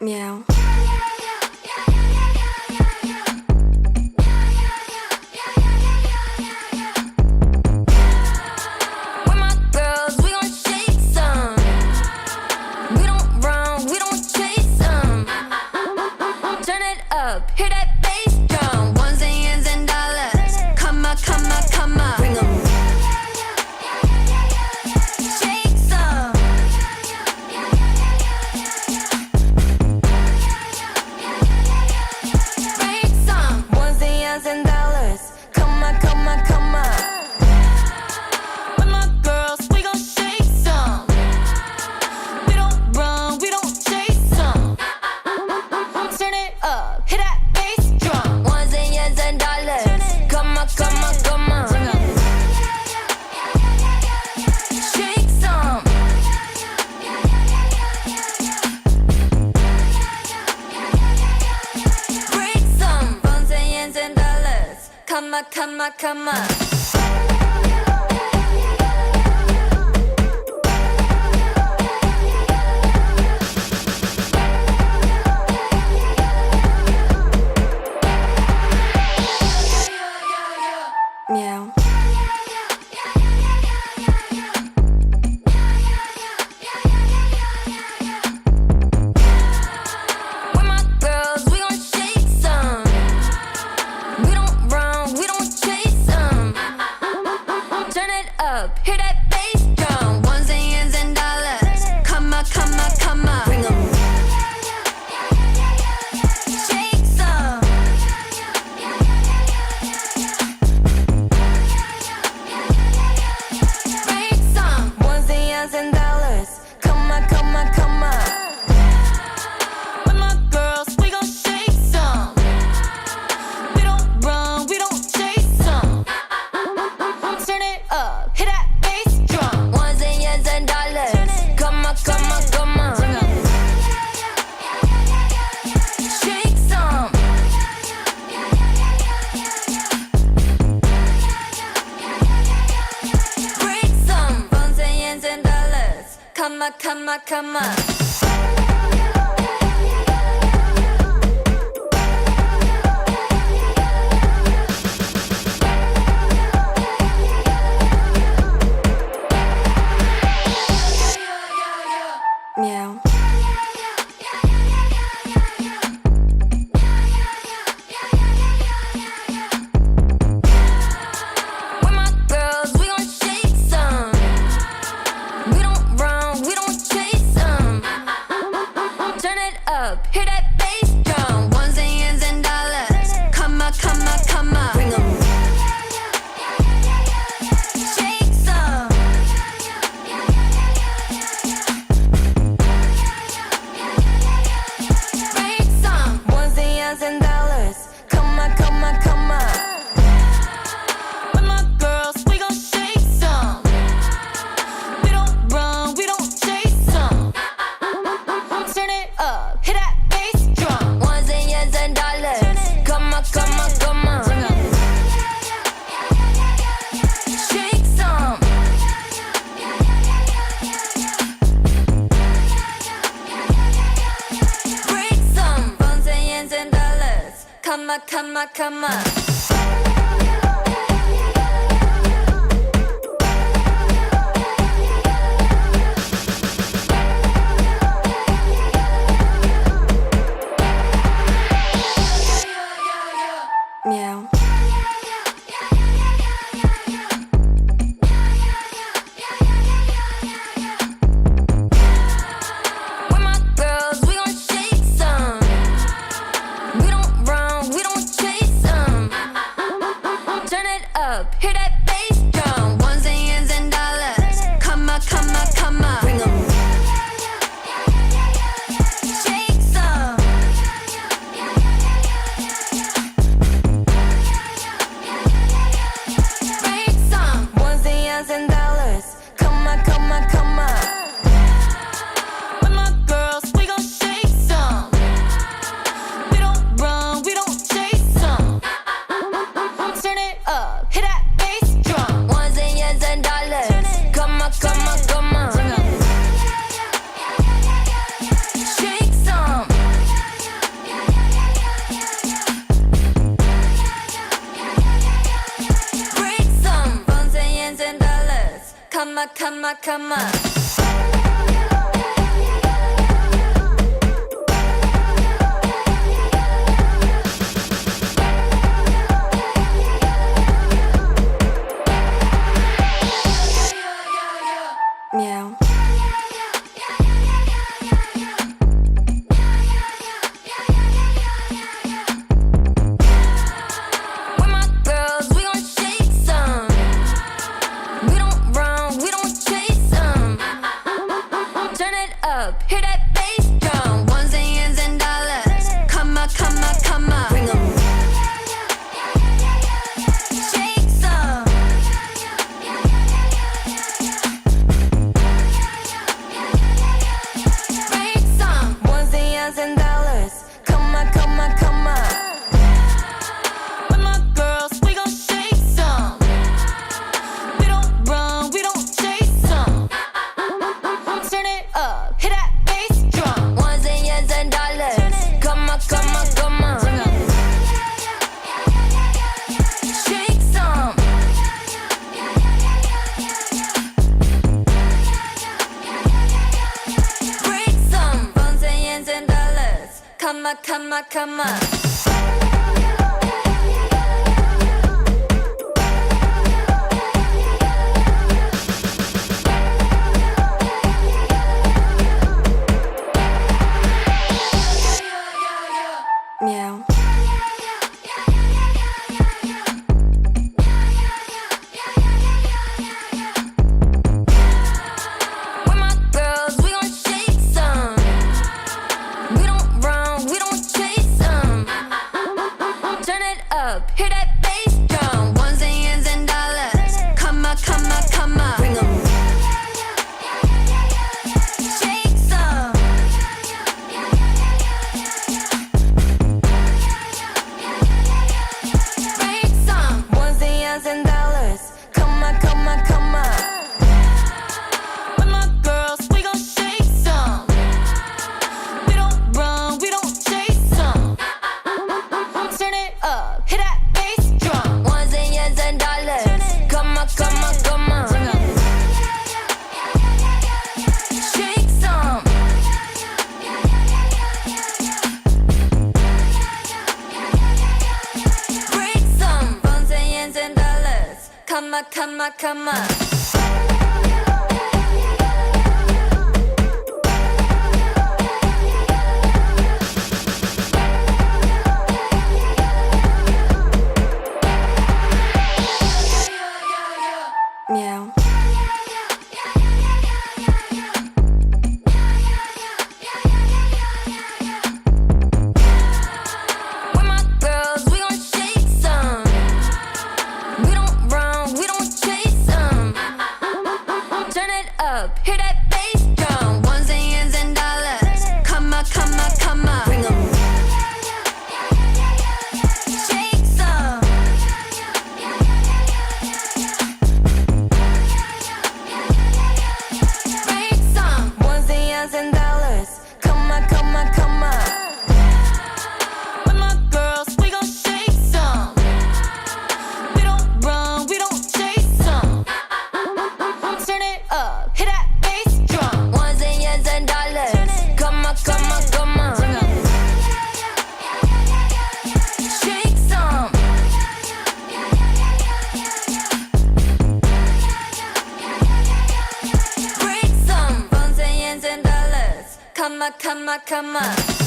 Meow. Hear that bass drum, ones and years and dollars. Come on, come on, come on. Bring 'em. Shake some. Break some, ones and years and dollars. Come on, come on, come on. With my girls, we gon' shake some. We don't run, we don't chase some. Turn it up, hit that. Come on, come on, come on. Meow. Hear that bass drum, ones and years and dollars. Come on, come on, come on. Bring 'em. Shake some. Break some, ones and years and dollars. Come on, come on, come on. With my girls, we gon' shake some. We don't run, we don't chase some. Turn it up, hit that. Come on, come on, come on. Meow. Hear that bass drum, ones and years and dollars. Come on, come on, come on. Bring 'em. Shake some. Break some, ones and years and dollars. Come on, come on, come on. With my girls, we gon' shake some. We don't run, we don't chase some. Turn it up, hit that. Come on, come on. Shake some. Break some, ones and years and dollars. Come on, come on, come on. Meow. With my girls, we gon' shake some. We don't run, we don't chase some. come on. Meow. We're my girls, we gon' shake some. We don't run, we don't chase some. Turn it up, hear that bass drum. Ones and years and dollars. Come on, come on, come on. Bring 'em. Shake some. Break some. Ones and years and dollars. Come on, come on, come on. With my girls, we gon' shake some. We don't run, we don't chase some. Turn it up, hit that bass drum. Ones and years and dollars. Come on, come on, come on. Shake some. Break some. Ones and years and dollars. Come on, come on, come on. Meow. We're my girls, we gon' shake some. We don't run, we don't chase some. Turn it up, hear that bass drum. Ones and years and dollars. Come on, come on, come on. Bring 'em. Shake some. Break some. Ones and years and dollars. Come on, come on, come on. With my girls, we gon' shake some. We don't run, we don't chase some. Turn it up, hit that bass drum. Ones and years and dollars. Come on, come on, come on. Shake some. Break some. Ones and years and dollars. Come on, come on, come on. Meow. We're my girls, we gon' shake some. We don't run, we don't chase some. Turn it up, hear that bass drum. Ones and years and dollars. Come on, come on, come on. Bring 'em. Shake some. Break some. Ones and years and dollars. Come on, come on, come on. With my girls, we gon' shake some. We don't run, we don't chase some. Turn it up, hit that bass drum. Ones and years and dollars. Come on, come on, come on. Shake some. Break some. Ones and years and dollars. Come on, come on, come on.